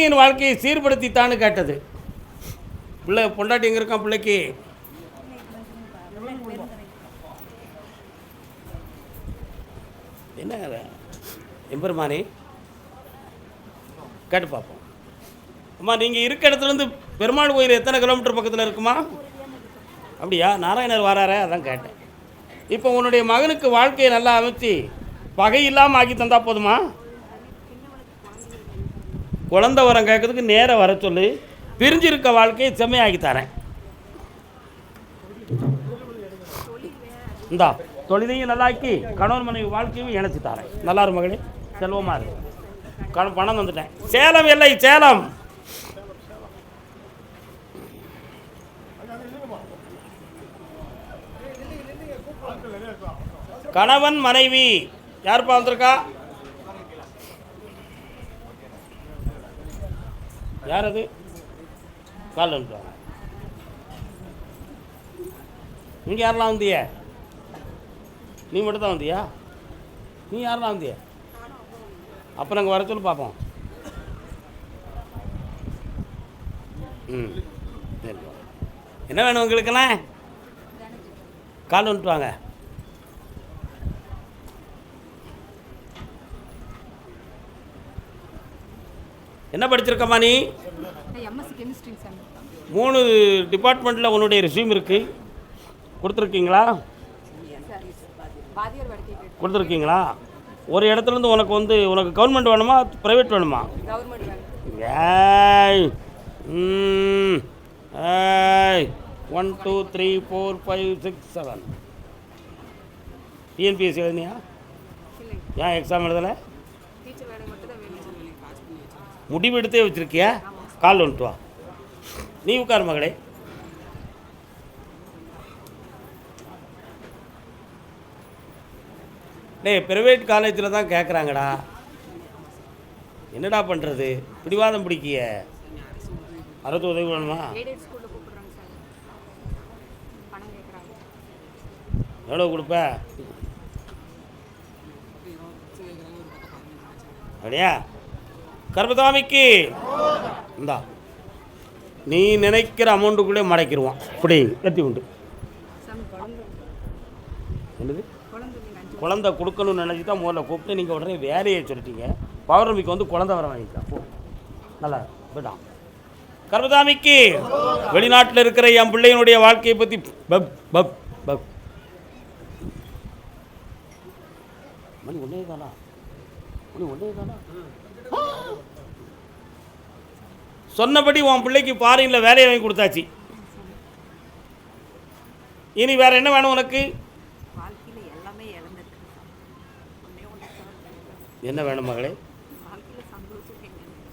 என் வாழ்க்கையை சீர்படுத்தித்தான்னு கேட்டது. பிள்ளை பொண்டாட்டி எங்கே இருக்கான்? பிள்ளைக்கு என்ன எம்பெருமானே கேட்டு பார்ப்போம். அம்மா, நீங்கள் இருக்க இடத்துலேருந்து பெருமாள் கோயில் எத்தனை கிலோமீட்டர் பக்கத்தில் இருக்குமா? அப்படியா? நாராயணர் வராரே, அதான் கேட்டேன். இப்போ உன்னுடைய மகனுக்கு வாழ்க்கையை நல்லா அமைச்சு பகை இல்லாமல் ஆக்கி தந்தா போதுமா? குழந்தை வரம் கேட்கறதுக்கு நேரம் வர சொல்லி பிரிஞ்சிருக்க வாழ்க்கையை செம்மையாக்கி தரேன். இந்தா தொழிலையும் நல்லாக்கி கணவன் மனைவி வாழ்க்கையும் இணைச்சி தரேன். நல்லாரு மகளே, செல்வமாக இருக்கு. பணம் வந்துட்டேன். சேலம் இல்லை, சேலம். கணவன் மனைவி யாருப்பா வந்திருக்கா? யார் அது? கால் வந்துட்டாங்க. நீங்கள் யாரெல்லாம் வந்திய? நீ மட்டும் தான் வந்தியா? நீ யாரெல்லாம் வந்திய? அப்போ நாங்கள் வர சொல்லி பார்ப்போம். சரி, என்ன வேணும் உங்களுக்கெல்லாம்? கால் வந்துட்டு வாங்க. என்ன படிச்சிருக்கம்மா நீ? 3 டிபார்ட்மெண்ட்டில் உன்னுடைய ரெஸ்யூம் இருக்குது. கொடுத்துருக்கீங்களா? கொடுத்துருக்கீங்களா? ஒரு இடத்துலேருந்து உனக்கு கவர்மெண்ட் வேணுமா ப்ரைவேட் வேணுமா? ஏய் 1 2 3 4 5 6 7 டிஎன்பிஎஸ்சி எழுதினியா? ஏன் எக்ஸாம் எழுதலை? முடிவு எடுத்தே வச்சுருக்கியா? கால் வந்துட்டு வா. நீ உட்கார் மகளே. டேய், ப்ரைவேட் காலேஜில் தான் கேட்குறாங்கடா. என்னடா பண்ணுறது? பிடிவாதம் பிடிக்கிய. அரசு உதவி வேணுமா? எவ்வளோ கொடுப்ப? அப்படியா? கர்மசாமிக்கு இந்தா நீ நினைக்கிற அமௌண்ட்டுக்குள்ளே மடக்கிடுவான். இப்படி கட்டி உண்டு. என்னது குழந்தை கொடுக்கணும்னு நினச்சி தான் முதல்ல கூப்பிட்டு நீங்கள் உடனே வேலையை சொல்லிட்டீங்க. பௌர்ணமிக்கு வந்து குழந்தை வர வாங்கிக்கலாம். போ, நல்லா போய்ட்டான். கர்மசாமிக்கு வெளிநாட்டில் இருக்கிற என் பிள்ளையினுடைய வாழ்க்கையை பற்றி பப் பப் பப் மணி ஒன்றே தானா? சொன்னபடி உன் பிள்ளைக்கு ஃபாரின்ல வேலையை வாங்கி கொடுத்தாச்சு. இனி வேற என்ன வேணும் உனக்கு? என்ன வேணும் மகளே?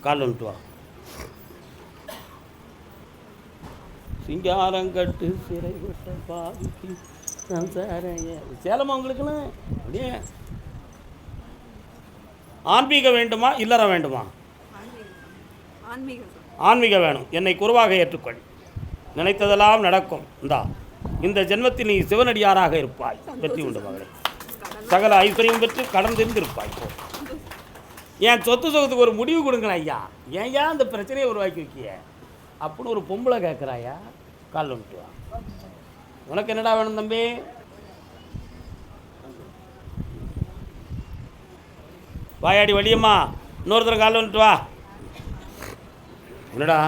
கால் வந்துட்டு வா. சிங்காரங்கட்டு சிறை விட்ட பாதிக்கு சேலமா உங்களுக்குன்னு? அப்படியே ஆன்மீக வேண்டுமா இல்லற வேண்டுமா? ஆன்மீக வேணும். என்னை குருவாக ஏற்றுக்கொள். நினைத்ததெல்லாம் நடக்கும். இந்த ஜென்மத்தில் நீ சிவனடியாராக இருப்பாய். வெற்றி உண்டு மகளே. சகல ஐஸ்வர்யம் பெற்று கடன் தெரிந்திருப்பாய். என் சொத்து சொத்துக்கு ஒரு முடிவு கொடுங்களேன் ஐயா. ஏன் அந்த பிரச்சனையை உருவாக்கி வைக்கிய அப்படின்னு ஒரு பொம்பளை கேட்குறாயா? கால் வந்துட்டு வா. உனக்கு என்னடா வேணும் தம்பி? வாயாடி வழியம்மா, இன்னொருத்தர கால் வந்துட்டு வா. என்னடா?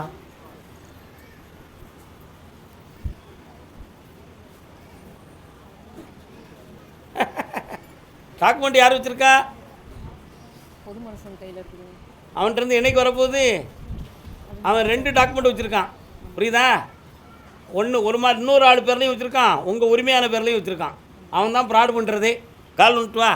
டாக்குமெண்ட் யார் வச்சிருக்கா? அவன்கிட்ட இருந்து என்னைக்கு வரப்போகுது? அவன் 2 டாக்குமெண்ட் வச்சுருக்கான். புரியுதா? ஒரு மாதிரி இன்னொரு ஆள் பேர்லையும் வச்சுருக்கான், உங்கள் உரிமையான பேர்லையும் வச்சுருக்கான். அவன் தான் ஃப்ராட் பண்ணுறது. கால் வந்துட்டு வா.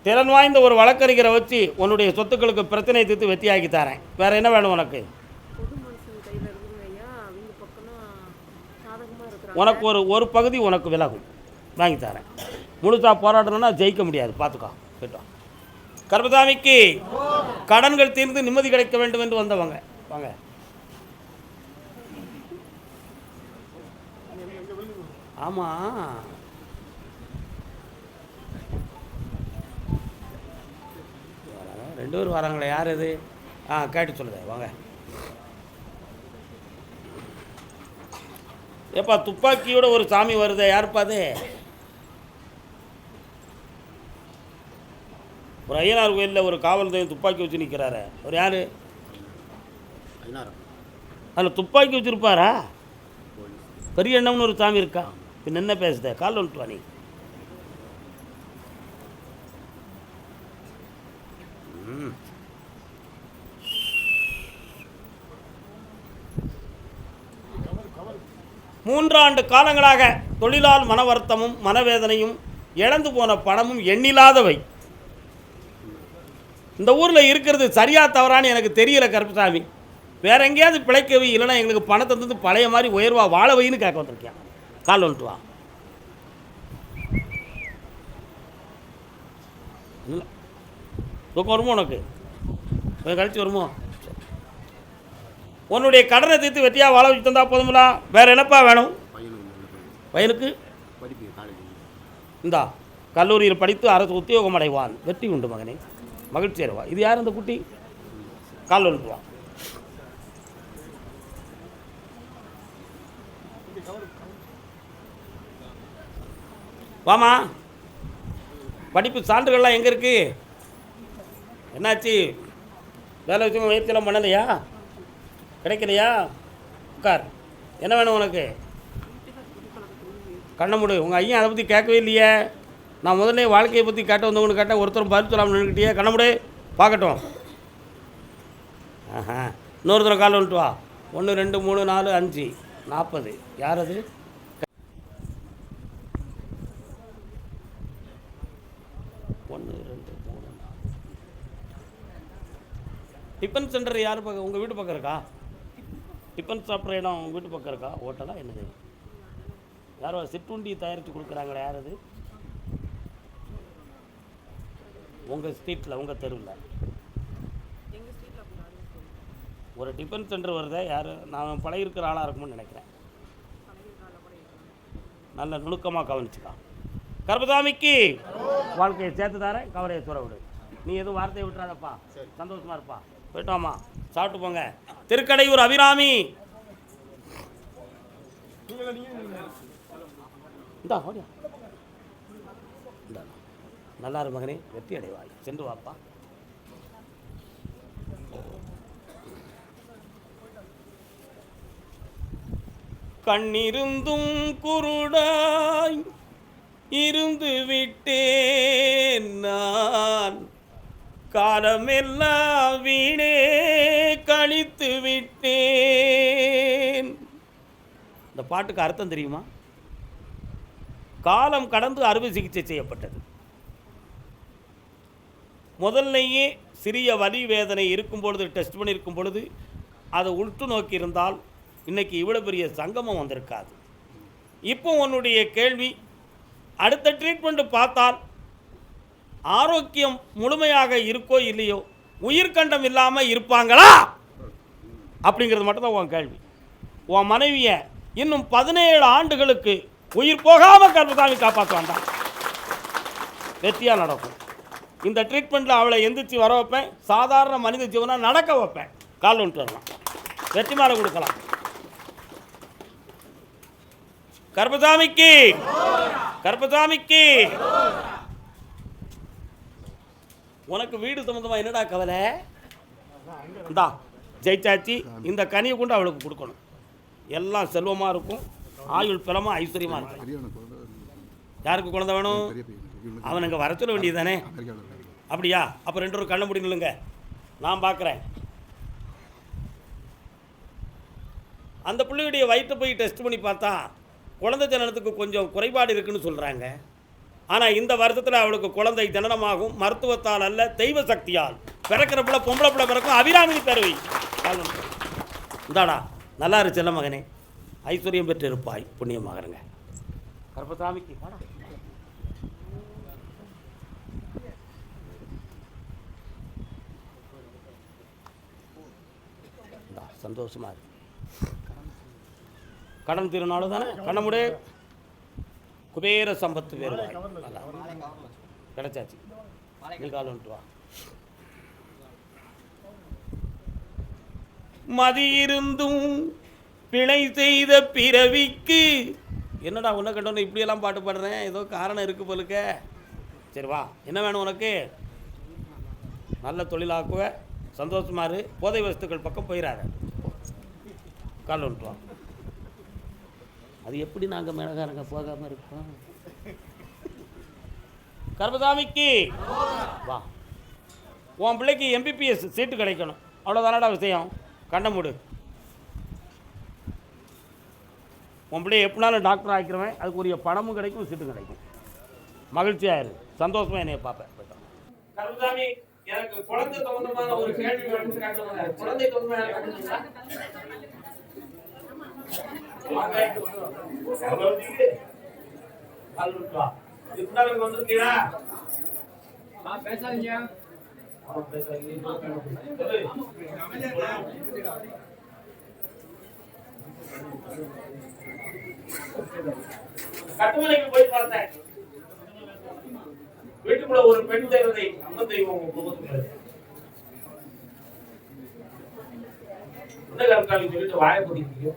திறன் வாய்ந்த ஒரு வழக்கறிஞரை வச்சு உன்னுடைய சொத்துக்களுக்கு பிரச்சனை தீர்த்து வெற்றியாக்கி தரேன். வேறு என்ன வேணும் உனக்கு? உனக்கு ஒரு பகுதி உனக்கு விலகும், வாங்கி தரேன். முழுசாக போராடணும்னா ஜெயிக்க முடியாது, பார்த்துக்கோ. போய்ட்டோம். கர்மசாமிக்கு கடன்கள் தீர்ந்து நிம்மதி கிடைக்க வேண்டும் என்று வந்தவங்க வாங்க. ஆமாம், ரெண்டு பேரும் வராங்களே, யார் அது? கேட்டு சொல்லுங்க, வாங்க. ஏப்பா துப்பாக்கியோட ஒரு சாமி வருது, யாருப்பா அது? ஒரு ஐயனார் கோயிலில் ஒரு காவல் தெய்வம் துப்பாக்கி வச்சு நிற்கிறாரு, ஒரு யார்? அதில் துப்பாக்கி வச்சுருப்பாரா? பெரிய எண்ணம்னு ஒரு சாமி இருக்கா? பின்ன என்ன பேசுத? கால் வந்துட்டு வா நீ. மூன்றாண்டு காலங்களாக தொழிலால் மன வருத்தமும் மனவேதனையும் இழந்து போன பணமும் எண்ணில்லாதவை. இந்த ஊரில் இருக்கிறது சரியா தவறான்னு எனக்கு தெரியல கருப்பசாமி. வேற எங்கேயாவது பிழைக்கவை, இல்லைன்னா எங்களுக்கு பணத்தை வந்து பழைய மாதிரி உயர்வா வாழ வைன்னு கேட்க வந்திருக்கேன். கால் வந்துட்டு வா. இல்லை தூக்கம் வருமோ உனக்கு? கொஞ்சம் கழிச்சு வருமோ? உன்னுடைய கடனை தீர்த்து வெட்டியாக வாழ வச்சு தந்தா போதுங்களா? வேறு என்னப்பா வேணும்? பையனுக்கு இந்தா கல்லூரியில் படித்து அரசு உத்தியோகம் அடைவான், வெற்றி உண்டு மகனே, மகிழ்ச்சி அடைவா. இது யார் இந்த குட்டி? கால் வந்துடுவான். வாமா. படிப்பு சான்றுகள்லாம் எங்கே இருக்கு? என்னாச்சு? வேலை விஷயமா முயற்சியெல்லாம் பண்ணலையா? கிடைக்கலையா? உட்கார். என்ன வேணும் உனக்கு? கண்ண முடி. உங்கள் ஐயன் அதை பற்றி கேட்கவே இல்லையே. நான் முதல்ல வாழ்க்கையை பற்றி கேட்ட வந்தவங்கன்னு கேட்டால் ஒருத்தரும் பதில் சொல்லாமல் நின்றுக்கிட்டே. கண்ண முடி, பார்க்கட்டும். இன்னொரு தடவை கால் வந்துட்டு வா. 1 2 3 4 5 40. யார் அது? டிஃபன் சென்டர் யார் பக்கம்? உங்கள் வீட்டு பக்கம் இருக்கா? டிஃபன் சாப்பிட்ற இடம் உங்கள் வீட்டு பக்கம் இருக்கா? ஹோட்டலா என்னது? யாரோ சிற்றுண்டி தயாரித்து கொடுக்குறாங்களே, யார் அது? உங்கள் ஸ்ட்ரீட்டில், உங்கள் தெருவில் ஒரு டிஃபன் சென்டர் வருதே, யார்? நான் பழகிருக்கிற ஆளாக இருக்கும்னு நினைக்கிறேன். நல்ல நுணுக்கமாக கவனிச்சுக்கா. கருப்பசாமிக்கு வாழ்க்கையை சேர்த்து தரேன், கவலையை துற விடு. நீ எதுவும் வார்த்தையை விட்டுறாதப்பா, சந்தோஷமாக இருப்பா. போயிட்டோமா, சாப்பிட்டு போங்க. திருக்கடையூர் அபிராமி. இந்தா ஓடியா, நல்லா இரு மகனே, வெற்றி அடைவாய். சென்று வாப்பா. கண்ணிருந்தும் குருடாய் இருந்து விட்டேன் நான், காலமெல்லாம் வீணே கழித்து விட்டேன். இந்த பாட்டுக்கு அர்த்தம் தெரியுமா? காலம் கடந்து அறுவை சிகிச்சை செய்யப்பட்டது. முதல்லையே சிறிய வலி வேதனை இருக்கும் பொழுது, டெஸ்ட் பண்ணியிருக்கும் பொழுது அதை உற்று நோக்கி இருந்தால் இன்றைக்கி இவ்வளோ பெரிய சங்கமம் வந்திருக்காது. இப்போ உன்னுடைய கேள்வி, அடுத்த ட்ரீட்மெண்ட்டு பார்த்தால் ஆரோக்கியம் முழுமையாக இருக்கோ இல்லையோ, உயிர்கண்டம் இல்லாமல் இருப்பாங்களா அப்படிங்கிறது மட்டும்தான் உன் கேள்வி. உன் மனைவியை இன்னும் 17 ஆண்டுகளுக்கு உயிர் போகாமல் கருப்பசாமி காப்பாற்றுவான் தான். வெற்றியாக நடக்கும். இந்த ட்ரீட்மெண்ட்டில் அவளை எந்திரிச்சு வர வைப்பேன், சாதாரண மனித ஜீவனாக நடக்க வைப்பேன். கால் வந்துட்டு வரலாம், வெற்றி மாலை கொடுக்கலாம். கருப்பசாமிக்கு, கருப்பசாமிக்கு. உனக்கு வீடு சம்பந்தமாக என்னடா கவலை? இந்தா ஜெயிச்சாச்சி, இந்த கனியை கொண்டு அவளுக்கு கொடுக்கணும். எல்லாம் செல்வமாக இருக்கும், ஆயுள் பலமாக ஐஸ்வர்யமாக இருக்கும். யாருக்கு குழந்தை வேணும்? அவனுங்க வர சொல்ல வேண்டியது தானே? அப்படியா? அப்போ 2 கண்ண முடி நில்லுங்க, நான் பார்க்குறேன். அந்த பிள்ளையுடைய வயிற்றை போய் டெஸ்ட் பண்ணி பார்த்தா குழந்தை ஜனனத்துக்கு கொஞ்சம் குறைபாடு இருக்குன்னு சொல்கிறாங்க. ஆனால் இந்த வருஷத்தில் அவளுக்கு குழந்தை ஜனனமாகும். மருத்துவத்தால் அல்ல, தெய்வ சக்தியால். பிறக்கிற பிள்ளை பொம்பளை பிள்ளை பிறக்கும். அபிராமி தருவி. இந்தாடா, நல்லா இரு செல்ல மகனே, ஐஸ்வர்யம் பெற்று இருப்பாய், புண்ணியமாகறங்க. கருப்பசாமிக்கு வாடா. சந்தோஷமா இருக்கு. கடன் தீரனாலும் தானே கண்ண முடி. குபேர சம்பத்து வேறுவாய் கிடைச்சாச்சு. நீ கால் வந்துட்டு வா. மதியிருந்தும் பிழை செய்த பிறவிக்கு என்னடா உன்னை கண்டோன்னு இப்படியெல்லாம் பாட்டு பாடுறேன், ஏதோ காரணம் இருக்குது போலுக்க. சரி வா, என்ன வேணும் உனக்கு? நல்ல தொழிலாக்குவ, சந்தோஷமா இரு, போதை வஸ்துக்கள் பக்கம் போயிடாத. கால் வந்துட்டு வா. அது எப்படி நாங்கள் மிளகாரங்க போகாமல் இருக்கோம்? கர்மசாமிக்கு வா. உன் பிள்ளைக்கு MBBS சீட்டு கிடைக்கணும், அவ்வளோதானடா விஷயம். கண்ண மூடு. உன் பிள்ளைய எப்படினாலும் டாக்டர் ஆக்கிடுவேன், அதுக்குரிய பணமும் கிடைக்கும், சீட்டு கிடைக்கும். மகிழ்ச்சியாக இரு, சந்தோஷமாக என்னைய பார்ப்பேன். கர்மசாமி, எனக்கு குழந்தை சம்பந்தமான ஒரு கேள்வி குழந்தை வந்திருக்கீங்களா? பேசாதீங்க. கட்டுமலைக்கு போய் பார்த்தேன். வீட்டுக்குள்ள ஒரு பெண் தேவதை, அம்ம தெய்வம் குடும்பத்துக்கு கருக்காளி சொல்லிட்டு வாய போட்டீங்க.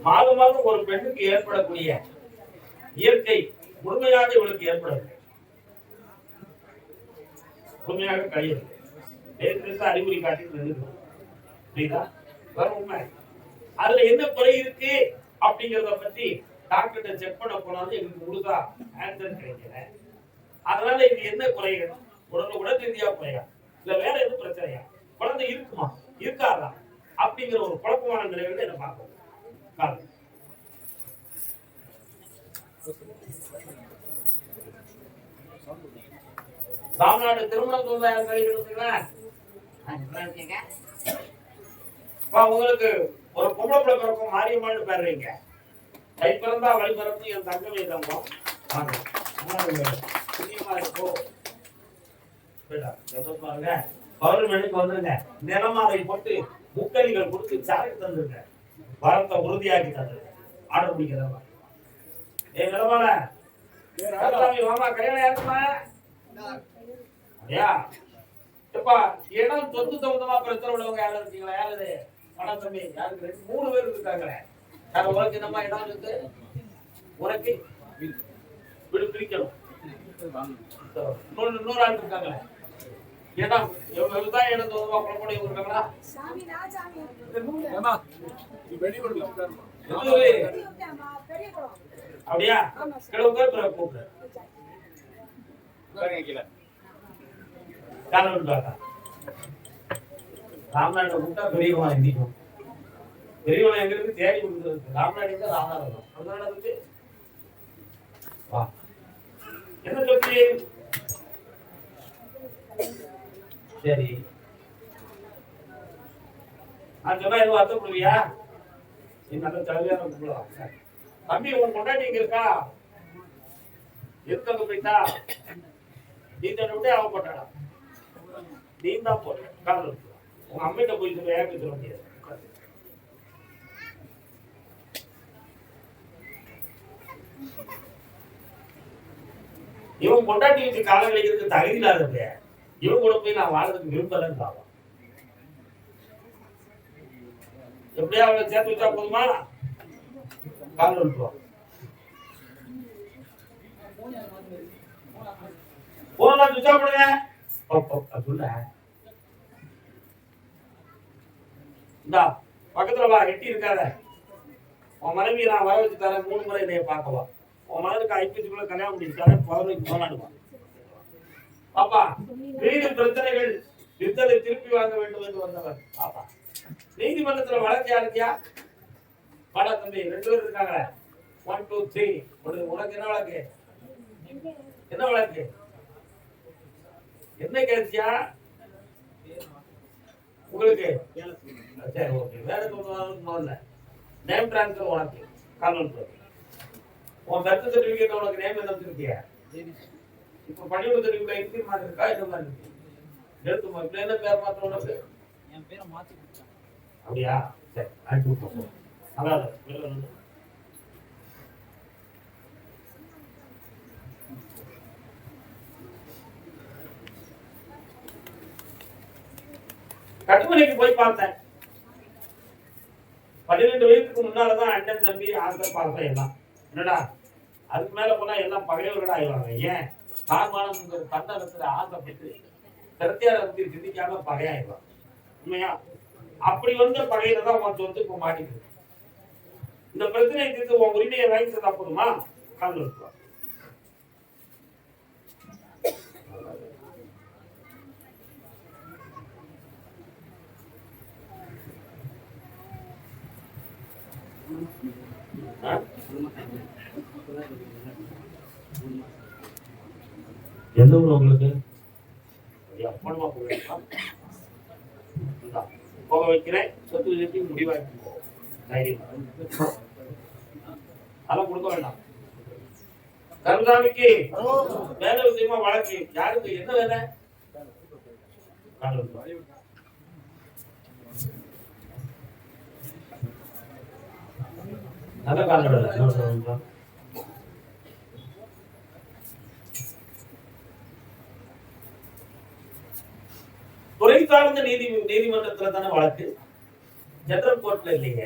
மாதம் மாதம் ஒரு பெண்ணுக்கு ஏற்படக்கூடிய இயற்கை முழுமையாக இவளுக்கு ஏற்படவில்லை. முழுமையாக கழியது. அறிகுறி காட்டி உண்மை. அதுல என்ன குறை இருக்கு அப்படிங்கறத பத்தி டாக்டர்கிட்ட செக் பண்ண போனாலும் எங்களுக்கு முழுதா ஆன்சர் கிடைக்கல. அதனால இது என்ன குறைகள்? உடல் ரீதியா குறையா, இல்ல வேற எதுவும் பிரச்சனையா, குழந்தை இருக்குமா இருக்காதா அப்படிங்கிற ஒரு குழப்பமான நிலையில என்ன பார்க்கணும். ராமநாடு திருமணம் உங்களுக்கு ஒரு பொம்பளை பிள்ளை பிறக்கும், மாரியம்மான்னு பேருங்க. கை பிறந்தா வழி பிறந்து என் தங்கமே தங்கம் பௌர்ணமிக்கு வந்துருங்க. நிலமாலை போட்டு முக்கணிகள் கொடுத்து சாலைக்கு தந்துருங்க. வரத்தை உறுதியாக்கி தந்துருங்க. ஆர்டர் பிடிக்கிறதா நிலமால மாமா கல்யாணம் யாருமா? இடம் சொத்து சம்பந்தமா பிரச்சனை உள்ளவங்க யாரும் இருக்கீங்களா? யாரு பணம் தம்பி யாருக்கு? 3 பேர் இருக்காங்களே. உனக்கு என்னமா இடம் இருக்கு? உனக்கு வீடு பிரிக்கணும். இன்னொரு ஆள் இருக்காங்களே. இடம் விவசாய இடம் சொந்தமா குழப்படைய இருக்காங்களா? அப்படியா? கிழக்கு கூப்பிடு. ராமநாடு கூட்டா பெரியவன் எந்திக்கும். பெரியவன் எங்க இருக்கு? தேடி கொடுக்குறது. ராமநாடு ராமநாடு வா. என்ன சொல்லி? சரி, நான் சொன்னா எதுவும் வருத்தப்படுவியா? நீ நல்ல தலைவியான கூப்பிடலாம். தம்பி உன் கொண்டாடி இங்க இருக்கா? எதுக்கு அங்க போயிட்டா? நீ தன்னை விட்டு அவ போட்டாடா. நீ தான் போட்ட காதல். உங்க அம்மிட்ட போய் சொல்ல ஏன் சொல்ல முடியாது. இவன் கொண்டாட்டி வச்சு காலம் கழிக்கிறதுக்கு தகுதி இல்லாத இவன் கூட போய் நான் வாழ்றதுக்கு விரும்பலன்னு பாவம். எப்படியா அவளை சேர்த்து வச்சா போதுமா? கால் விட்டுருவான். போன சுவிட்ச் ஆஃப் பண்ணுங்க. சொல்ல இந்தா பக்கத்துல வா, எட்டி இருக்காத. உன் மனைவி நான் வர வச்சு தரேன். 3 முறை என்னைய பார்க்கவா. உன் மனதுக்கு ஐப்பத்துக்குள்ள கல்யாணம் முடிச்சுட்டாரு. 11 போராடுவான். பாப்பா, வீடு பிரச்சனைகள் வித்தலை திருப்பி வாங்க வேண்டும் என்று வந்தவர். பாப்பா, நீதிமன்றத்துல வழக்கு யாருக்கியா? பாடா தம்பி 2 பேர் இருக்காங்க. 1 2 3. உனக்கு என்ன வழக்கு? என்ன வழக்கு? என்ன கேட்டியா உங்களுக்கு? சரி, ஓகே. வேற சொல்லுவாங்க. நேம் டிரான்ஸ்ஃபர் உனக்கு காரணம். உன் பர்த் சர்டிபிகேட் உனக்கு நேம் என்ன வச்சிருக்கியா? இப்ப பள்ளிக்கூட சர்டிபிகேட் இன்க்ரீஸ் மாதிரி இருக்கா? என்ன மாதிரி இருக்கு? எடுத்து என்ன பேர் மாத்த உனக்கு? என் பேரை மாத்தி அப்படியா? சரி, அனுப்பி விட்டுருவோம். நல்லா இருக்கு. கட்டுமனைக்கு போய் பார்த்தேன். 12 வயதுக்கு முன்னாலதான் அண்ணன் தம்பி ஆசை பார்த்தேன் எல்லாம். என்னடா அதுக்கு மேல போனா எல்லாம் பகையவர்களா ஆயிடுவாங்க. ஏன் தாழ்மானம் தன்னலத்துல ஆசைப்பட்டு கருத்தியாரை பத்தி சிந்திக்காம பகையாயிடுவாங்க. உண்மையா? அப்படி வந்த பகையில தான் உன் சொத்து இப்ப மாட்டிக்குது. இந்த பிரச்சனையை தீர்த்து உன் உரிமையை வாங்கி தந்தா போதுமா? காதல் இருக்கலாம். எந்த ஊர் உங்களுக்கு? போக வைக்கிறேன். சொத்து விஷயத்தை முடிவாக்கி அதெல்லாம் கொடுக்க வேண்டாம். கருணாமிக்கு வேலை விஷயமா வழக்கு யாருக்கு என்ன வேலை? நல்ல கால துறை சார்ந்த நீதிமன்றத்துல தானே வழக்கு, ஜெனரல் கோர்ட்ல இல்லைங்க.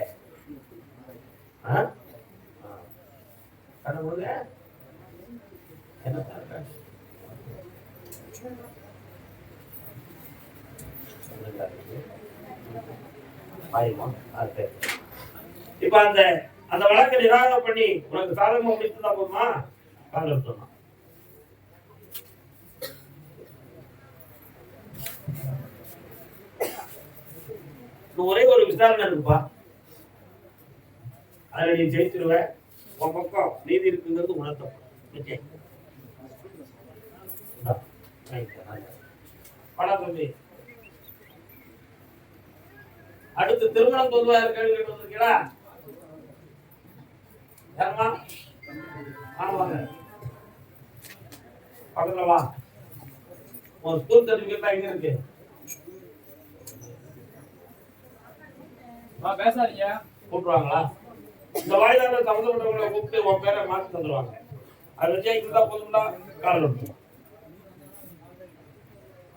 இப்ப அந்த வழக்கை நிராகரம் பண்ணி உனக்கு சாதகமா முடிச்சுட்டா போதுமா? காதல் சொன்னா ஒரே ஒரு விசாரணை இருக்குப்பா, அதுல நீ ஜெயிச்சிருவ. உன் பக்கம் நீதி இருக்குங்கிறது உணர்த்தம். தம்பி அடுத்து திருமணம் பொதுவாக கேள்வி கேட்டு வந்திருக்கீங்களா? யாருமா? ஆமாங்க, பக்கத்துல வா. உன் ஸ்கூல் சர்டிபிகேட் எங்க இருக்கு? பேசாதீங்க, கூப்பிடுவாங்களா? இந்த வாய்தான சம்மந்தப்பட்டவங்களை கூப்பிட்டு உன் பேரை மாற்றி தந்துடுவாங்க. அதை வச்சா இருந்தா போதும்னா காதல் விட்டுருவோம்.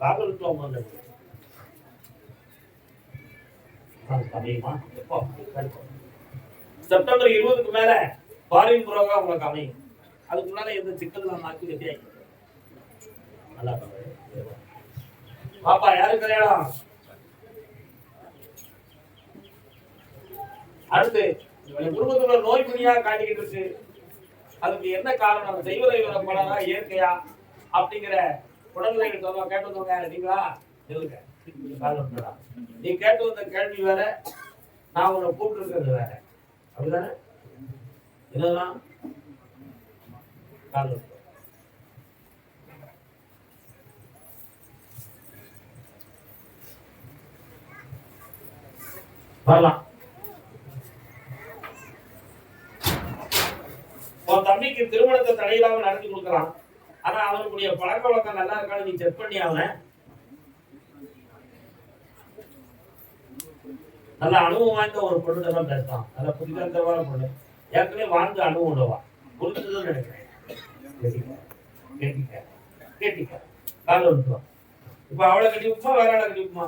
காதல் விட்டுருவோம். செப்டம்பர் 20க்கு மேல ஃபாரின் புரோகா உங்களுக்கு அமையும். அதுக்கு முன்னால எந்த சிக்கல் மாற்றி கட்டி நல்லா பாப்பா. யாரு கல்யாணம்? அடுத்து குடும்பத்தோட நோய் பிணியா காட்டிக்கிட்டு இருக்கு. அதுக்கு என்ன காரணம்? செய்வதை பலனா இயற்கையா அப்படிங்கிற உடல்நிலை கேட்டு வந்தவங்க நீங்களா? நீ கேட்டு வந்த கேள்வி வேற, நான் உன்னை கூப்பிட்டு இருக்கிறது வேற. அப்படிதானே? இதெல்லாம் வரலாம். உன் தம்பிக்கு திருமணத்தை தடையில்லாம நடத்தி கொடுக்கலாம். ஆனா அவனுக்குரிய பழக்க வழக்கம் நல்லா இருக்கான்னு நீ செக் பண்ணி அவனை நல்ல அனுபவம் வாய்ந்த ஒரு பொண்ணு தான் பேசலாம். நல்ல புதிதமான பொண்ணு, ஏற்கனவே வாழ்ந்து அனுபவம் உள்ளவா, புரிஞ்சுதான் நினைக்கிறேன். கேட்டிக்க கால விட்டுருவான். இப்ப அவளை கட்டிப்புமா வேற ஆளை கட்டிப்புமா?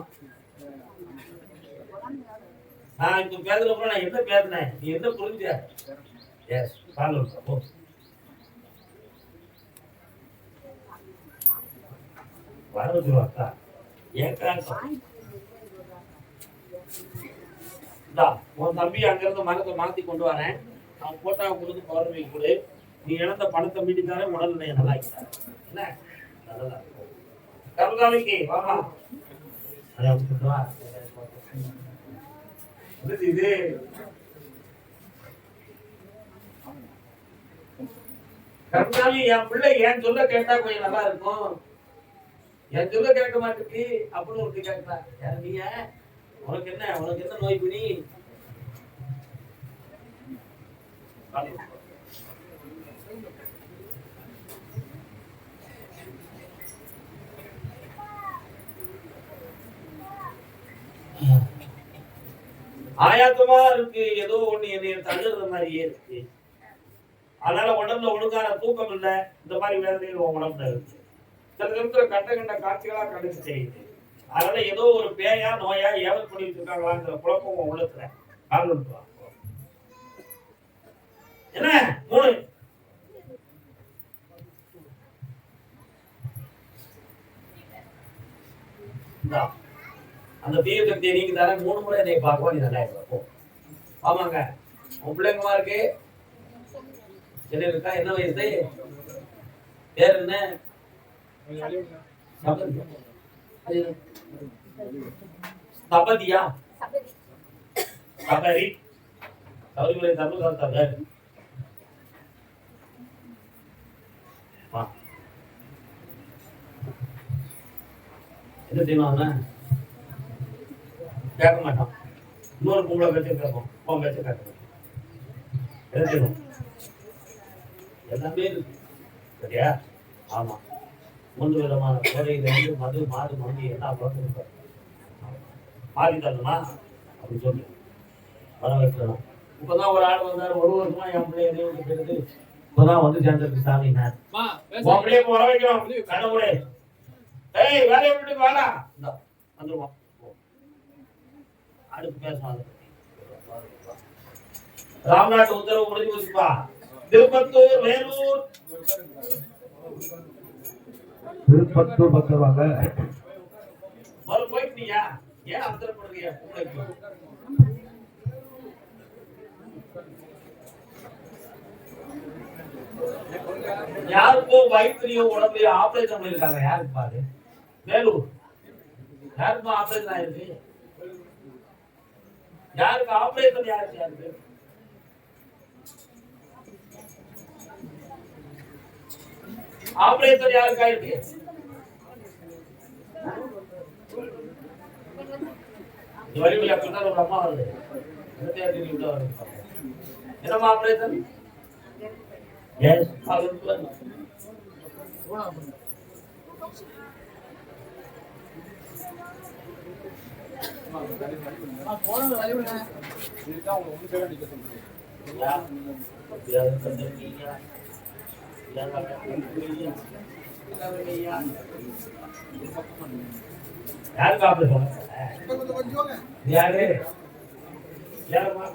நான் இப்ப பேசுறப்ப நான் என்ன பேசினேன், நீ என்ன புரிஞ்சியா? எஸ், கால விட்டுருவோம். வரவச்சுருவாக்கா ஏன் உன் தம்பி அங்கிருந்து மரத்தை மாத்தி கொண்டு வரேன். அவன் போட்டா கொடுத்து பௌர்ணமி கொடு. நீ இழந்த பணத்தை மீட்டித்தானே உடல் நல்லா என்ன நல்லதா கருதாமிக்கு வாமா. இது கருதாமி என் பிள்ளை ஏன் சொல்ல கேட்டா கொஞ்சம் நல்லா இருக்கும். என் சொல்ல கேட்க மாட்டேங்குது அப்படின்னு ஒருத்தி கேட்கறா. யாரு நீங்க? உனக்கு என்ன நோய் பிணி? ஆயாத்தமா இருக்கு, ஏதோ ஒண்ணு என்னைய தள்ளுறது மாதிரியே இருக்கு. அதனால உடம்புல ஒழுங்கான தூக்கம் இல்லை, இந்த மாதிரி வேதனைகள் உன் உடம்புல இருக்கு. சில நேரத்துல கண்ட காட்சிகளா கண்டிச்சு தெரியுது. அதனால ஏதோ ஒரு பேயா நோயா ஏவல் பண்ணி வச்சிருக்காங்களாங்கிற குழப்பம் உன் உள்ளத்துல காரணம். என்ன 3 அந்த தீய சக்தியை நீங்க தானே 3 முறை என்னை பார்க்க நீ நல்லா இருக்கும். ஆமாங்க, உன் பிள்ளைங்கமா இருக்கு, என்ன இருக்கா, என்ன வயசு, பேர் என்ன, ஸ்தபதியா, சபரி, சபரிமலை தர்மசாஸ்திர என்ன செய்வாங்க, கேட்க மாட்டான். இன்னொரு பொம்பளை பேச்ச கேட்போம், உன் பேச்ச கேட்க மாட்டான். என்ன செய்யணும், எல்லாமே இருக்கு சரியா. ஆமா, 3 விதமான கோடையிலிருந்து மது மாடு மண்டி எல்லாம் பழக்கம் இருப்பாரு. மாறி தரணுமா அப்படின்னு சொல்லி வர வைக்கணும். இப்பதான் ஒரு ஆள் வந்தாரு, 1 வருஷமா என் பிள்ளைய எதையும் கேட்டு இப்பதான் வந்து சேர்ந்திருக்கு சாமி. உன் பிள்ளைய வர வைக்கணும் கடவுளே. ஏய் வேலையை விட்டு வாடா வந்துருவான். அடுத்து பேசுவாங்க. ராம்நாட்டு உத்தரவு முடிஞ்சு வச்சுப்பா. திருப்பத்தூர், வேலூர், திருப்பத்தூர் பக்கம் வாங்க. போயிட்டியா? ஏன் அவசரப்படுறீங்க? யாருக்கோ வயிற்றுலயோ உடம்புலயோ ஆபரேஷன் பண்ணிருக்காங்க. யாருக்கு பாரு? வேலூர். யாருக்கும் ஆபரேஷன் ஆயிருக்கு? யாருக்கு ஆபரேஷன்? யாருக்கு ஆபரேஷன் யாருக்கு ஆயிருக்கு? வழிவழி அப்படின்னா ஒரு அம்மா வருது. என்னம்மா ஆபரேஷன்? யாருக்கு ஆபரேஷன்? யாரு யாருமா?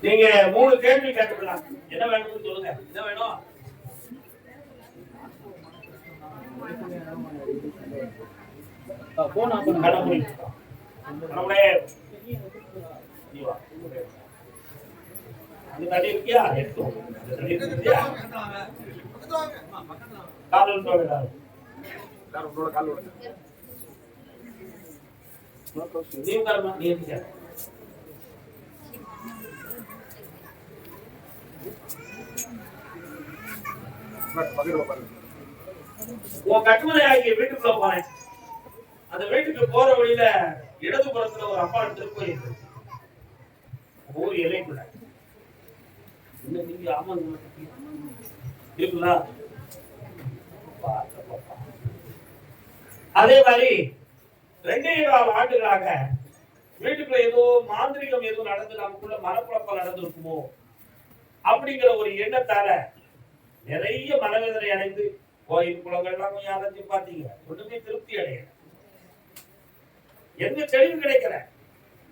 நீங்க 3 கேள்வி கேட்டுக்கலாம். என்ன வேணும்னு சொல்லுங்க. என்ன வேணும்? தண்ணி இருக்கியா? உன் கட்டுமனை ஆகிய வீட்டுக்குள்ள போனேன். அந்த வீட்டுக்கு போற வழியில இடதுபுறத்துல ஒரு அம்மா திருக்கோயில் ஊர் எல்லைக்குள்ள இருக்குங்களா? அதே மாதிரி 2.25 ஆண்டுகளாக வீட்டுக்குள்ள ஏதோ மாந்திரிகம் ஏதோ நடந்து நமக்குள்ள மனக்குழப்பம் நடந்திருக்குமோ அப்படிங்கிற ஒரு எண்ணத்தால நிறைய மனவேதனை அடைந்து கோயில் குளங்கள்லாம் கொஞ்சம் அலைஞ்சு பார்த்தீங்க. ஒண்ணுமே திருப்தி அடையல, எந்த தெளிவு கிடைக்கல.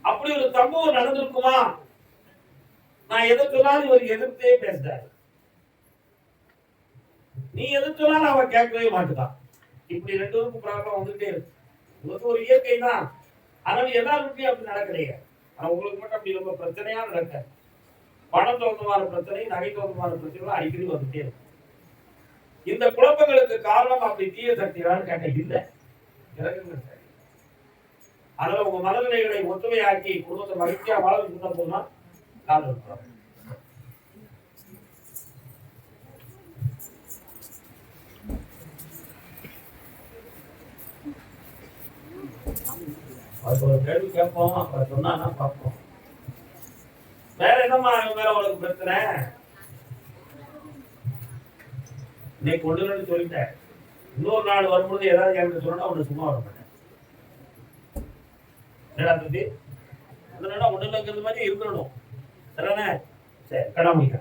அப்படி ஒரு சம்பவம் நடந்திருக்குமா? நான் எதை சொன்னாலும் இவர் எதிர்த்தே பேசுறாரு. நீ எது சொன்னாலும் அவன் கேட்கவே மாட்டுதான். இப்படி 2 பேருக்கும் ப்ராப்ளம் வந்துட்டே இருக்கு. உங்களுக்கு ஒரு இயற்கை தான், அதனால எல்லாரும் வீட்லயும் அப்படி நடக்கிறீங்க. ஆனா உங்களுக்கு மட்டும் அப்படி ரொம்ப பிரச்சனையா நடக்க, பணம் தொடர்பான பிரச்சனை, நகை தொடர்பான பிரச்சனை அடிக்கடி வந்துட்டே இருக்கு. இந்த குழப்பங்களுக்கு காரணம் அப்படி தீய சக்திகளான்னு கேட்ட இல்லை. அதனால உங்க மனநிலைகளை ஒற்றுமையாக்கி குடும்பத்தை மகிழ்ச்சியா வாழ வைக்கணும் போனா காரணம். அதுக்கு ஒரு கேள்வி கேட்போம், அவர் சொன்னா பார்ப்போம். வேற என்னமா மேல உனக்கு பிரச்சனை? இன்னைக்கு 1 2 சொல்லிட்டேன். இன்னொரு நாள் வரும்போது ஏதாவது எனக்கு சொன்னா உன்னை சும்மா வர மாட்டேன். என்னடா தம்பி அதனால ஒண்ணுல இருக்கிறது மாதிரி இருக்கணும் சரிதானே சரி கடமைக்க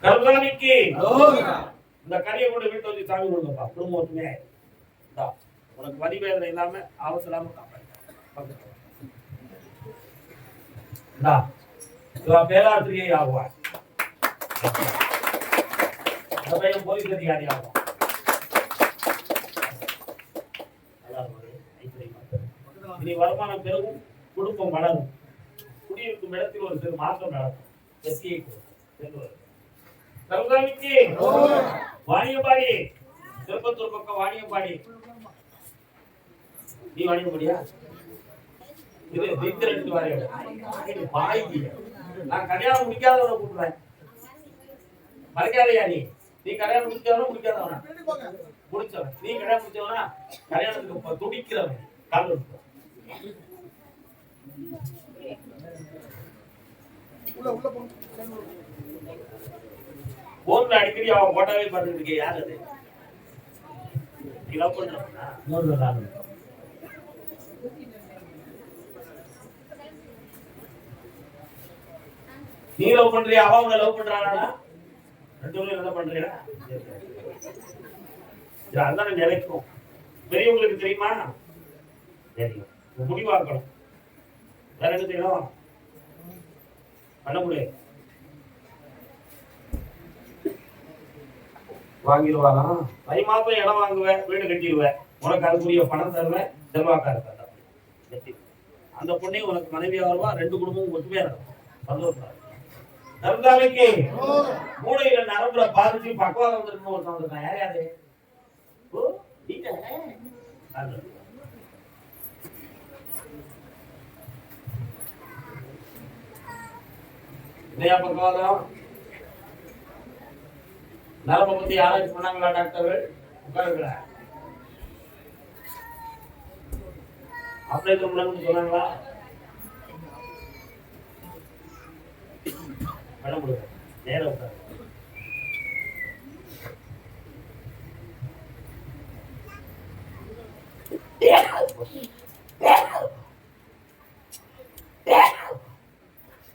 கருணாநிதிக்கு இந்த கரியை கொண்டு வீட்டு வச்சு சாமி கொடுங்கப்பா குடும்பம் ஒற்றுமையா உனக்கு வரி வேதனை இல்லாம அவசரமா பேராசிரியை ஆகுவார் போலீஸ் அதிகாரி ஆகும் இனி வருமானம் பெருகும் குடும்பம் வளரும் குடியிருக்கும் இடத்தில் ஒரு சிறு மாற்றம் நடக்கும் வெற்றியை கருணாநிதிக்கு வாணியம்பாடி திருப்பத்தூர் பக்கம் வாணியம்பாடி நீ வாணியம்பாடியா இது ரெண்டு வாரி நான் கல்யாணம் முடிக்காதவனை கூப்பிடுறேன் மறைக்காதையா நீ கல்யாணம் முடிச்சவனா முடிக்காதவனா முடிச்சவன் நீ கல்யாணம் முடிச்சவனா கல்யாணத்துக்கு துடிக்கிறவன் கால் போன்ல அடிக்கடி அவன் போட்டாவே பார்த்துட்டு இருக்க யார் அது லவ் பண்றான் நீ லவ் பண்றியா அவன் உன்னை லவ் பண்றானா ரெண்டு பேரும் என்ன பண்றீங்களா அதான் நிலைக்கும் பெரியவங்களுக்கு தெரியுமா தெரியும் முடிவாக்கணும் வேற என்ன செய்யணும் பண்ண முடியாது வாங்கிடுவானா தை மாசம் இடம் வாங்குவேன் வீடு கட்டிடுவேன் உனக்கு அதுக்குரிய பணம் தருவேன் செல்வாக்கா இருக்க அந்த பொண்ணையும் உனக்கு மனைவியா வருவா ரெண்டு குடும்பமும் ஒத்துமையா இருக்கும் சந்தோஷம் நருந்தாலைக்கு மூளையில நரம்புல பாதிச்சு பக்கவாதம் வந்துருக்கணும் ஒருத்தன் வந்திருக்கான் யார் யாரு இல்லையா பக்கவாதம் நரம்பை பத்தி ஆராய்ச்சி பண்ணாங்களா டாக்டர்கள் உட்காருங்களா ஆபரேஷன் பண்ணணும்னு சொன்னாங்களா பண்ண முடியாது நேரம் உட்காரு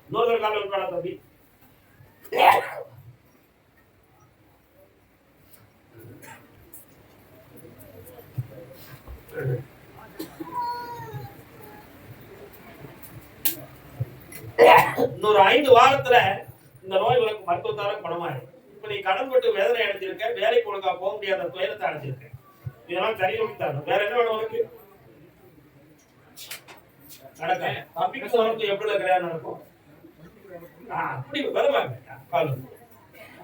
இன்னொரு காலம் இருக்காடா தம்பி இன்னொரு 5 வாரத்துல இந்த நோய் உனக்கு மருத்துவத்தால குணமாயிடும். இப்ப நீ கடன் பட்டு வேதனை அடைஞ்சிருக்க, வேலைக்கு ஒழுங்கா போக முடியாத துயரத்தை அடைஞ்சிருக்க. இதெல்லாம் சரி நோக்கித்தாங்க. வேற என்ன வேணும் உனக்கு? நடக்க தம்பிக்கு உனக்கு எப்படி கல்யாணம் நடக்கும்? அப்படி வருவாங்க கால்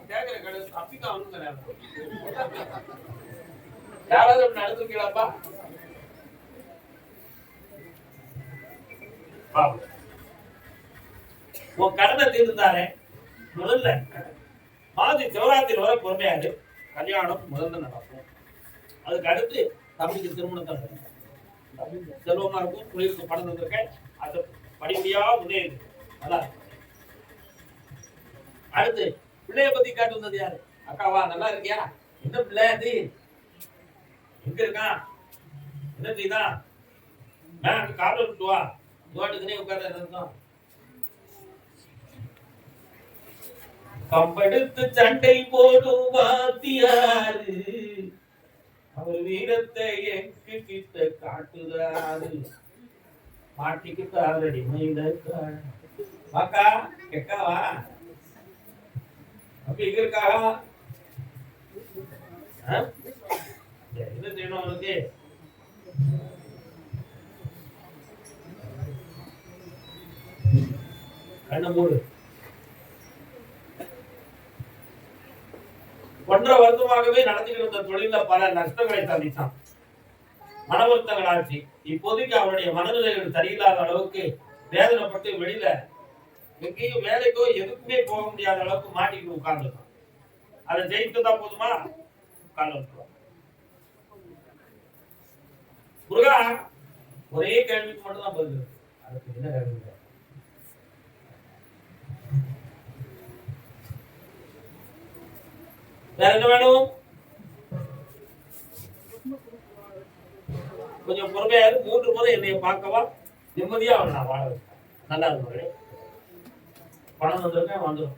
கேட்கிற கடை தம்பிக்கு அவனுக்கு கல்யாணம் யாராவது அப்படி நடந்துருக்கீங்களாப்பா? உன் கடனை தீர்ந்தானே முதல்ல மாதி சிவராத்திரி வர பொறுமையாது கல்யாணம் முதல்ல நடக்கும். அதுக்கு அடுத்து தம்பிக்கு திருமணத்தை நடக்கும். செல்வமா இருக்கும், தொழிலுக்கு பணம் தந்திருக்கேன், அது படிப்படியா முன்னேறி நல்லா இருக்கும். அடுத்து பிள்ளைய பத்தி காட்டு வந்தது யாரு? அக்காவா நல்லா இருக்கியா? என்ன பிள்ளை அது? எங்க இருக்கான்? என்ன செய்தான்? கால விட்டு வா, தோட்டத்திலே உட்கார்ந்து இருந்தோம். கம்பெடுத்து சண்டை போடும் வாத்தியாரு, அவர் வீரத்தை எங்க கிட்ட காட்டுறாரு. மாட்டிக்கிட்டு ஆல்ரெடி வாக்கா கேக்காவா அப்படி இங்க இருக்கா? என்ன செய்யணும் அவனுக்கு? கண்ண மூடு. 1.5 வருடமாகவே நடத்திட்டு இருந்த தொழில பல நஷ்டங்களை சந்தித்தான். மன வருத்தங்கள் ஆச்சு. இப்போதைக்கு அவருடைய மனநிலைகள் சரியில்லாத அளவுக்கு வேதனைப்பட்டு வெளியில எங்கேயும் வேலைக்கோ எதுக்குமே போக முடியாத அளவுக்கு மாட்டிட்டு உட்கார்ந்துருக்கான். அதை ஜெயித்துதான் போதுமா? உட்கார்ந்து முருகா, ஒரே கேள்விக்கு மட்டும் தான் பதில். அதுக்கு என்ன கேள்வி? வேற என்ன வேணும்? கொஞ்சம் பொறுமையா இரு. 3 முறை என்னைய பார்க்கவா, நிம்மதியா அவனை நான் வாழ வைப்பேன். நல்லா இருக்கு மகளே. பணம் வந்திருக்கேன் வந்துடும்.